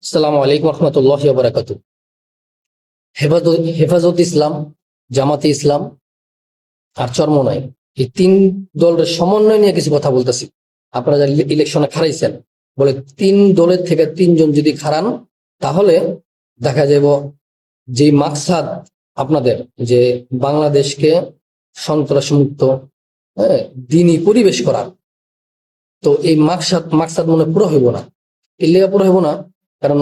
আসসালামু আলাইকুম রহমতুল্লাহ বারাকাতু। হেফাজত ইসলাম, জামাতে ইসলাম আর চরমনাই, এই তিন দলের সমন্বয় নিয়ে কিছু কথা বলতেছি। আপনারা যারা ইলেকশনে খারাইছেন, বলে তিন দলের থেকে তিনজন যদি খারান, তাহলে দেখা যাব যে মাকসাদ আপনাদের, যে বাংলাদেশকে সন্ত্রাস মুক্ত, হ্যাঁ, দিনই পরিবেশ করা, তো এই মাকসাদ মাকসাদ মনে পুরো হইব না। এর লেগে পুরো হইব না, কারণ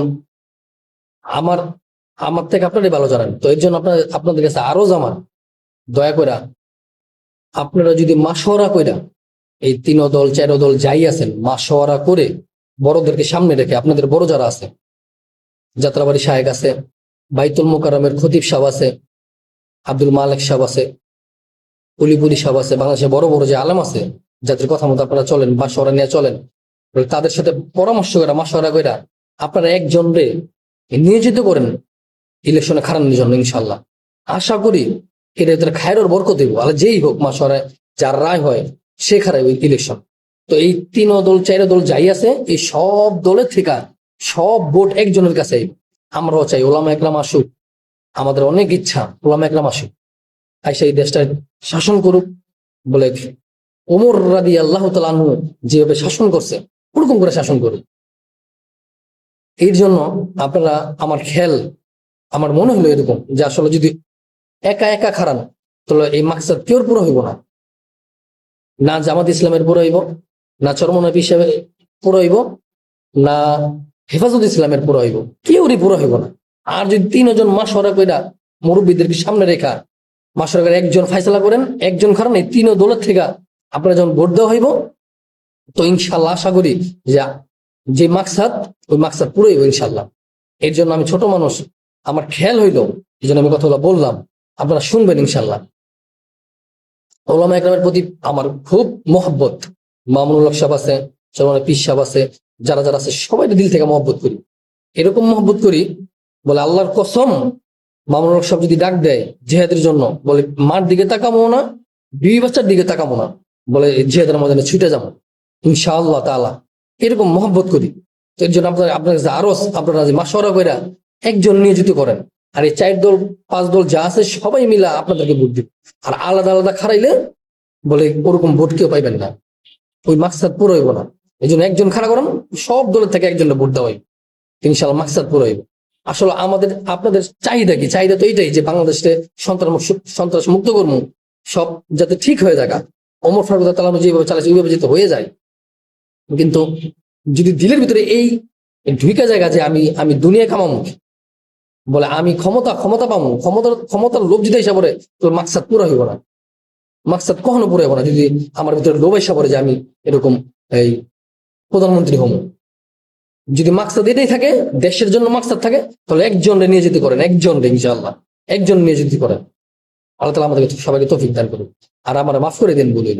আমার আমার থেকে আপনারাই ভালো জানেন। তো এর জন্য আপনাদের কাছে আরো জামান, দয়া কইরা আপনারা যদি মাসোয়ারা কইরা, এই তিন দল চার দল যাই আছেন, মাসোয়ারা করে বড়দেরকে সামনে রেখে, আপনাদের বড় যারা আছে, যাত্রাবাড়ি সাহেব আছে, বাইতুল মোকাররমের খতিব সাহেব আছে, আব্দুল মালেক সাহেব আছে, অলিপুরি সাহেব আছে, বাংলাদেশে বড় বড় যে আলেম আছে, যাদের কথা মতো আপনারা চলেন, মাসোয়ারা নিয়ে চলেন, তাদের সাথে পরামর্শ করে মাসোয়ারা কইরা আপনারা একজন রে নিয়োজিত করেন ইলেকশনে খারানোর জন্য। ইনশাল্লাহ আশা করি এটা তার খায়রর বরকত দেবো। আর যেই হোক মাসরে যার রায় হয় সে খারাই ওই ইলেকশন। তো এই তিন দল চার দল যাই আছে, এই সব দলের থেকে সব ভোট একজনের কাছে। আমরাও চাই ওলামা একরাম আসুক, আমাদের অনেক ইচ্ছা ওলামা একরাম আসুক, আইসা এই দেশটা শাসন করুক। বলে ওমর রাদি আল্লাহ তাআলা যেভাবে শাসন করছে, ওরকম করে শাসন করুক। এর জন্য আপনারা আমার খেয়াল, আমার মনে হলো এরকম যে আসলে যদি একা একা খারান, তাহলে এই মাকসাদ কেউ পুরো হইব না। না জামাত ইসলামের পুরো হইব, না চরমনাই হিসেবে পুরো হইব, না হেফাজত ইসলামের পুরো হইব, কেউরই পুরো হইব না। আর যদি তিনজন মাসওয়ারা কইরা মুরব্বীদেরকে সামনে রেখা মাসওয়ারা করে একজন ফাইসলা করেন, একজন খারান, এই তিন দলের থেকে আপনারা যখন ভোট দেওয়া হইব, তো ইনশাল্লাহ আশা করি যে মাকসাদ, ওই মাকসাদ পুরো হইব ইনশাল্লাহ। এর জন্য আমি ছোট মানুষ, আমার খেয়াল হইল, এই জন্য আমি কথাগুলো বললাম, আপনারা শুনবেন ইনশাল্লাহ। ওলামা একরামের প্রতি আমার খুব মহব্বত। মামুনুল হক সাহেব আছে, চরমনাই পীর সাহেব আছে, যারা যারা আছে সবাই দিল থেকে মহব্বত করি। এরকম মহব্বত করি, বলে আল্লাহর কসম, মামুনুল হক সাহেব যদি ডাক দেয় জিহাদের জন্য, বলে মার দিকে তাকাবো না, বিবি বাচ্চার দিকে তাকাবো না, বলে জিহাদের ময়দানে ছুটে যাবো ইনশাআল্লাহ তাআলা। এরকম মহব্বত করি। তো এর জন্য আপনার কাছে আরো আপনারা যে মাসওয়ারা কইরা একজন নিয়োজিত করেন, আর এই চার দল পাঁচ দল যা আছে সবাই মিলা আপনাদেরকে ভোট দিবে। আর আলাদা আলাদা খারাইলে বলে ওরকম ভোট কেউ পাইবেন না, ওই মাকসাদ পুরো হইব না। এই জন্য একজন খাড়া করেন, সব দলের থেকে একজনের ভোট দেওয়া হইব, ইনশাল্লাহ মাকসাদ পুরো হইব। আসলে আমাদের আপনাদের চাহিদা কি? চাহিদা তো এইটাই যে বাংলাদেশে সন্ত্রাস মুক্ত কর্ম সব যাতে ঠিক হয়ে থাকা। ওমর ফারুক তাআলা যেভাবে চালাচ্ছে ওইভাবে যেতে হয়ে যায়। কিন্তু যদি দিলের ভিতরে এই ঢুইকা জায়গা যে আমি আমি দুনিয়া কামামু, বলে আমি ক্ষমতা পাবো, ক্ষমতার লোভ যদি এসে পড়ে, তোর মাকসাদ পুরো হইব না। মাকসাদ কখনো পুরো হইব না যদি আমার ভিতরে লোভ এসে পড়ে যে আমি এরকম এই প্রধানমন্ত্রী হবো। যদি মাকসাদ এটাই থাকে, দেশের জন্য মাকসাদ থাকে, তাহলে একজন নিয়ে যেতে করেন, একজন ইনশাআল্লাহ একজন নিয়ে যেতে করেন। আল্লাহ তাআলা আমাদের সবাইকে তৌফিক দান করুন। আর আমার মাফ করে দেন বলে